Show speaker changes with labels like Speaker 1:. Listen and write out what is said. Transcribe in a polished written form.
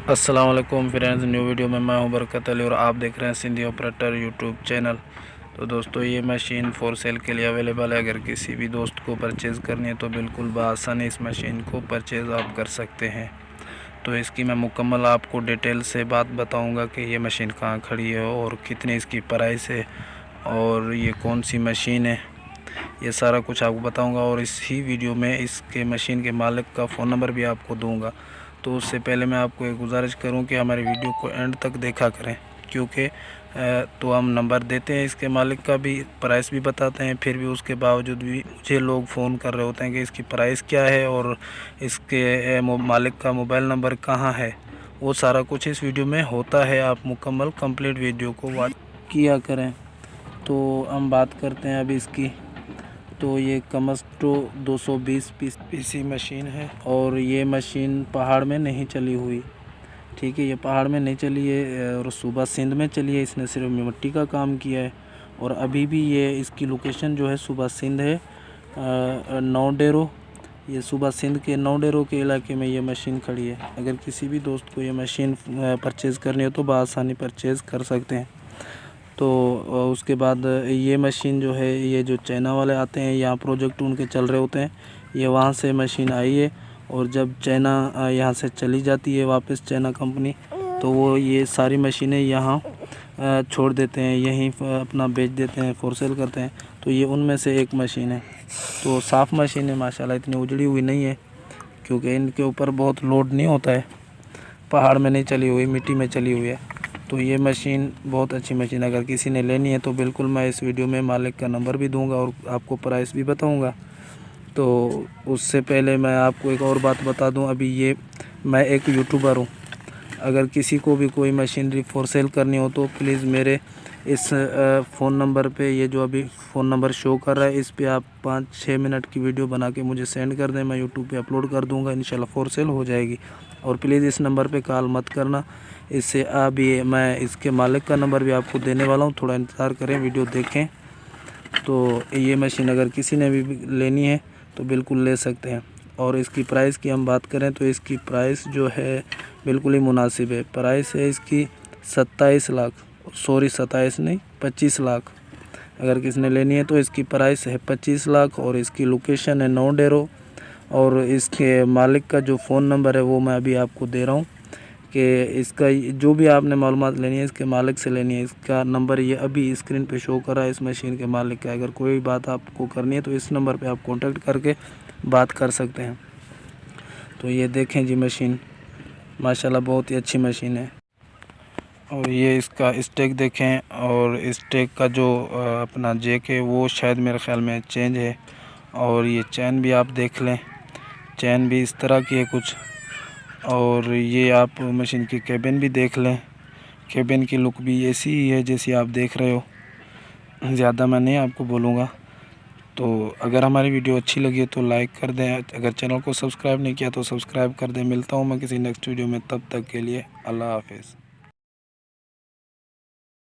Speaker 1: अस्सलाम वालेकुम friends, new video में मैं हूं बरकत अली और आप देख रहे हैं सिंधी ऑपरेटर यूट्यूब चैनल। तो दोस्तों, ये मशीन फॉर सेल के लिए अवेलेबल है। अगर किसी भी दोस्त को परचेज़ करनी है तो बिल्कुल बआसानी इस मशीन को परचेज़ आप कर सकते हैं। तो इसकी मैं मुकम्मल आपको डिटेल से बात बताऊंगा कि ये मशीन कहाँ खड़ी है और कितनी इसकी प्राइस है और ये कौन सी मशीन है, ये सारा कुछ आपको बताऊंगा। और इसी वीडियो में इसके मशीन के मालिक का फ़ोन नंबर भी आपको दूंगा। तो उससे पहले मैं आपको एक गुजारिश करूं कि हमारे वीडियो को एंड तक देखा करें, क्योंकि तो हम नंबर देते हैं इसके मालिक का भी, प्राइस भी बताते हैं, फिर भी उसके बावजूद भी मुझे लोग फ़ोन कर रहे होते हैं कि इसकी प्राइस क्या है और इसके मालिक का मोबाइल नंबर कहाँ है। वो सारा कुछ इस वीडियो में होता है। आप मुकम्मल कंप्लीट वीडियो को वॉच किया करें। तो हम बात करते हैं अभी इसकी। तो ये कमस्टो 220 पीसी मशीन है और ये मशीन पहाड़ में नहीं चली हुई, ठीक है। ये पहाड़ में नहीं चली है और सूबा सिंध में चली है। इसने सिर्फ मिट्टी का काम किया है और अभी भी ये इसकी लोकेशन जो है सूबा सिंध है, नौडेरो। ये सूबा सिंध के नौडेरो के इलाके में ये मशीन खड़ी है। अगर किसी भी दोस्त को ये मशीन परचेज़ करनी हो तो बआसानी परचेज़ कर सकते हैं। तो उसके बाद ये मशीन जो है, ये जो चाइना वाले आते हैं, यहाँ प्रोजेक्ट उनके चल रहे होते हैं, ये वहाँ से मशीन आई है। और जब चाइना यहाँ से चली जाती है वापस, चाइना कंपनी, तो वो ये सारी मशीनें यहाँ छोड़ देते हैं, यहीं अपना बेच देते हैं, फॉर सेल करते हैं। तो ये उनमें से एक मशीन है। तो साफ़ मशीन है माशाल्लाह, इतनी उजड़ी हुई नहीं है, क्योंकि इनके ऊपर बहुत लोड नहीं होता है। पहाड़ में नहीं चली हुई, मिट्टी में चली हुई है। तो ये मशीन बहुत अच्छी मशीन है। अगर किसी ने लेनी है तो बिल्कुल मैं इस वीडियो में मालिक का नंबर भी दूंगा और आपको प्राइस भी बताऊंगा। तो उससे पहले मैं आपको एक और बात बता दूं, अभी ये मैं एक यूट्यूबर हूं। अगर किसी को भी कोई मशीनरी फॉर सेल करनी हो तो प्लीज़ मेरे इस फ़ोन नंबर पे, ये जो अभी फ़ोन नंबर शो कर रहा है, इस पे आप 5-6 मिनट की वीडियो बना के मुझे सेंड कर दें। मैं यूट्यूब पे अपलोड कर दूंगा, इंशाल्लाह फॉर सेल हो जाएगी। और प्लीज़ इस नंबर पे कॉल मत करना। इससे अभी मैं इसके मालिक का नंबर भी आपको देने वाला हूँ, थोड़ा इंतज़ार करें, वीडियो देखें। तो ये मशीन अगर किसी ने भी लेनी है तो बिल्कुल ले सकते हैं। और इसकी प्राइस की हम बात करें तो इसकी प्राइस जो है बिल्कुल ही मुनासिब है। प्राइस है इसकी 27 लाख, सॉरी 27 नहीं, 25 लाख। अगर किसी ने लेनी है तो इसकी प्राइस है 25 लाख और इसकी लोकेशन है नौडेरो। और इसके मालिक का जो फ़ोन नंबर है वो मैं अभी आपको दे रहा हूँ, कि इसका जो भी आपने मालूमात लेनी है इसके मालिक से लेनी है। इसका नंबर ये अभी स्क्रीन पे शो कर रहा है, इस मशीन के मालिक का। अगर कोई बात आपको करनी है तो इस नंबर पे आप कांटेक्ट करके बात कर सकते हैं। तो ये देखें जी, मशीन माशाल्लाह बहुत ही अच्छी मशीन है। और ये इसका स्टेक देखें, और स्टेक का जो अपना जैक है वो शायद मेरे ख़्याल में चेंज है। और ये चैन भी आप देख लें, चैन भी इस तरह की है कुछ। और ये आप मशीन की केबिन भी देख लें, केबिन की लुक भी ऐसी ही है जैसी आप देख रहे हो। ज़्यादा मैं नहीं आपको बोलूँगा। तो अगर हमारी वीडियो अच्छी लगी तो लाइक कर दें, अगर चैनल को सब्सक्राइब नहीं किया तो सब्सक्राइब कर दें। मिलता हूँ मैं किसी नेक्स्ट वीडियो में, तब तक के लिए अल्लाह हाफिज़।